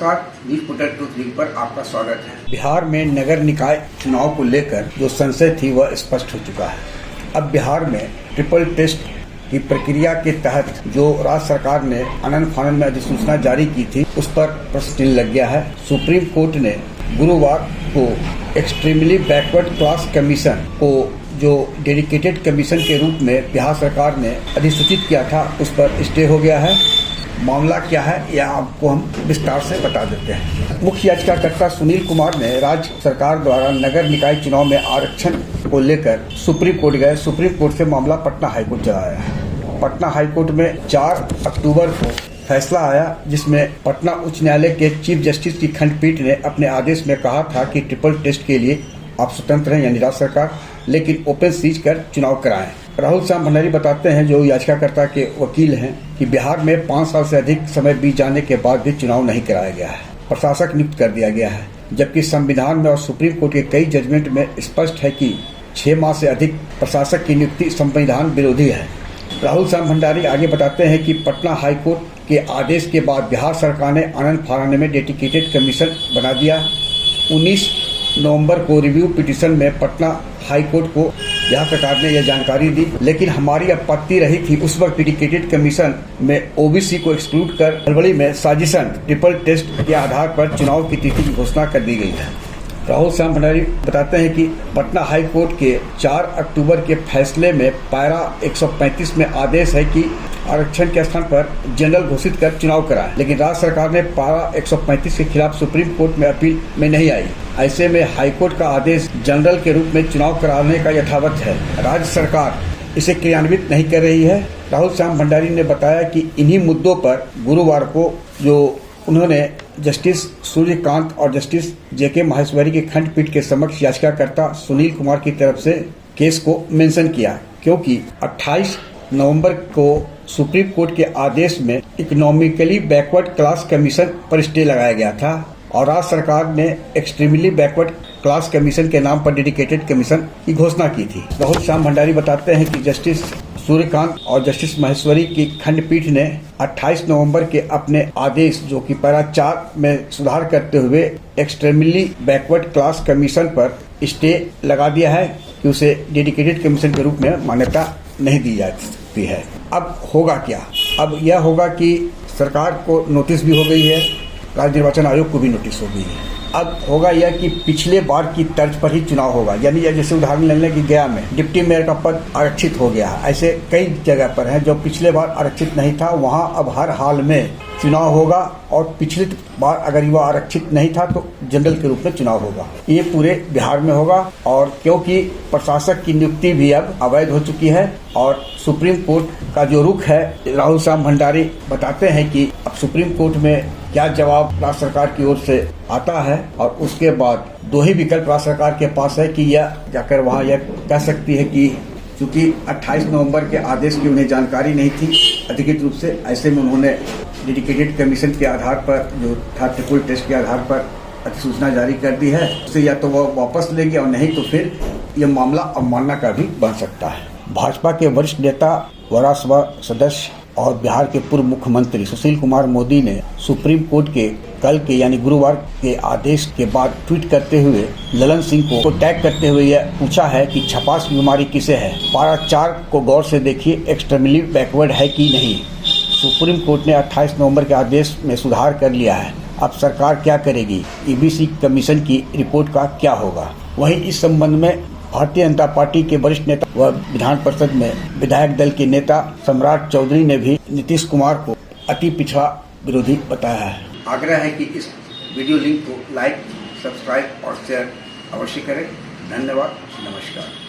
नमस्कार, news portal truth news पर आपका स्वागत है। बिहार में नगर निकाय चुनाव को लेकर जो संशय थी वह स्पष्ट हो चुका है। अब बिहार में ट्रिपल टेस्ट की प्रक्रिया के तहत जो राज्य सरकार ने आनन फानन में अधिसूचना जारी की थी उस पर प्रश्न चिन्ह लग गया है। सुप्रीम कोर्ट ने गुरुवार को एक्सट्रीमली बैकवर्ड क्लास कमीशन को जो डेडिकेटेड कमीशन के रूप में बिहार सरकार ने अधिसूचित किया था उस पर स्टे हो गया है। मामला क्या है यह आपको हम विस्तार से बता देते हैं। मुख्य याचिकाकर्ता सुनील कुमार ने राज्य सरकार द्वारा नगर निकाय चुनाव में आरक्षण को लेकर सुप्रीम कोर्ट गए। सुप्रीम कोर्ट से मामला पटना हाईकोर्ट चला आया है। पटना हाईकोर्ट में 4 अक्टूबर को फैसला आया जिसमें पटना उच्च न्यायालय के चीफ जस्टिस की खंडपीठ ने अपने आदेश में कहा था कि ट्रिपल टेस्ट के लिए आप स्वतंत्र हैं यानी राज्य सरकार, लेकिन ओपन सीज कर चुनाव कराएं। राहुल श्याम भंडारी बताते हैं जो याचिकाकर्ता के वकील हैं कि बिहार में 5 साल से अधिक समय बीत जाने के बाद भी चुनाव नहीं कराया गया है। प्रशासक नियुक्त कर दिया गया है, जबकि संविधान में और सुप्रीम कोर्ट के कई जजमेंट में स्पष्ट है कि 6 माह से अधिक प्रशासक की नियुक्ति संविधान विरोधी है। राहुल श्याम भंडारी आगे बताते हैं कि पटना हाईकोर्ट के आदेश के बाद बिहार सरकार ने आनन फानन में डेडिकेटेड कमीशन बना दिया। 19 नवंबर को रिव्यू पिटीशन में पटना हाईकोर्ट को बिहार सरकार ने यह जानकारी दी, लेकिन हमारी आपत्ति रही थी उस वक्त डेडिकेटेड कमीशन में ओबीसी को एक्सक्लूड कर फरवरी में साजिशन ट्रिपल टेस्ट के आधार पर चुनाव की तिथि की घोषणा कर दी गई है। राहुल श्याम भंडारी बताते हैं कि पटना हाईकोर्ट के 4 अक्टूबर के फैसले में पैरा 135 में आदेश है कि आरक्षण के स्थान पर जनरल घोषित कर चुनाव कराएं, लेकिन राज्य सरकार ने पैरा 135 के खिलाफ सुप्रीम कोर्ट में अपील में नहीं आई। ऐसे में हाईकोर्ट का आदेश जनरल के रूप में चुनाव कराने का यथावत है। राज्य सरकार इसे क्रियान्वित नहीं कर रही है। राहुल श्याम भंडारी ने बताया कि इन्हीं मुद्दों पर गुरुवार को जो उन्होंने जस्टिस सूर्यकांत और जस्टिस जेके माहेश्वरी की खंडपीठ के समक्ष याचिकाकर्ता सुनील कुमार की तरफ से केस को मेंशन किया, क्योंकि 28 नवंबर को सुप्रीम कोर्ट के आदेश में इकोनॉमिकली बैकवर्ड क्लास कमीशन पर स्टे लगाया गया था और राज्य सरकार ने एक्सट्रीमली बैकवर्ड क्लास कमीशन के नाम पर डेडिकेटेड कमीशन की घोषणा की थी। राहुल श्याम भंडारी बताते हैं कि जस्टिस सूर्यकांत और जस्टिस माहेश्वरी की खंडपीठ ने 28 नवंबर के अपने आदेश जो कि पैरा 4 में सुधार करते हुए एक्सट्रीमली बैकवर्ड क्लास कमीशन पर स्टे लगा दिया है कि उसे डेडिकेटेड कमीशन के रूप में मान्यता नहीं दी जा सकती है। अब होगा क्या? अब यह होगा कि सरकार को नोटिस भी हो गई है, राज्य निर्वाचन आयोग को भी नोटिस हो गई है। अब होगा यह कि पिछले बार की तर्ज पर ही चुनाव होगा, यानी जैसे उदाहरण लेने की गया में डिप्टी मेयर का पद आरक्षित हो गया है। ऐसे कई जगह पर है जो पिछले बार आरक्षित नहीं था, वहां अब हर हाल में चुनाव होगा और पिछले बार अगर वह आरक्षित नहीं था तो जनरल के रूप में चुनाव होगा। ये पूरे बिहार में होगा और क्योंकि प्रशासक की नियुक्ति भी अब अवैध हो चुकी है और सुप्रीम कोर्ट का जो रुख है, राहुल श्याम भंडारी बताते हैं कि अब सुप्रीम कोर्ट में क्या जवाब राज्य सरकार की ओर से आता है और उसके बाद 2 ही विकल्प राज्य सरकार के पास है कि यह जाकर वहां यह कह सकती है कि चूंकि 28 नवंबर के आदेश की उन्हें जानकारी नहीं थी अधिकृत रूप से, ऐसे में उन्होंने डेडिकेटेड कमीशन के आधार पर जो था ट्रिपल टेस्ट के आधार पर अधिसूचना जारी कर दी है। उससे या तो वह वापस लेंगे और नहीं तो फिर यह मामला अवमानना का भी बन सकता है। भाजपा के वरिष्ठ नेता व राज्यसभा सदस्य और बिहार के पूर्व मुख्यमंत्री सुशील कुमार मोदी ने सुप्रीम कोर्ट के कल के यानी गुरुवार के आदेश के बाद ट्वीट करते हुए ललन सिंह को टैग करते हुए यह पूछा है कि छपास बीमारी किसे है, पैरा 4 को गौर से देखिए, एक्सट्रीमली बैकवर्ड है कि नहीं। सुप्रीम कोर्ट ने 28 नवंबर के आदेश में सुधार कर लिया है। अब सरकार क्या करेगी? ईबीसी कमीशन की रिपोर्ट का क्या होगा? वहीं इस संबंध में भारतीय जनता पार्टी के वरिष्ठ नेता व विधान परिषद में विधायक दल के नेता सम्राट चौधरी ने भी नीतीश कुमार को अति पिछड़ा विरोधी बताया है। आग्रह है कि इस वीडियो लिंक को लाइक, सब्सक्राइब और शेयर अवश्य करें। धन्यवाद, नमस्कार।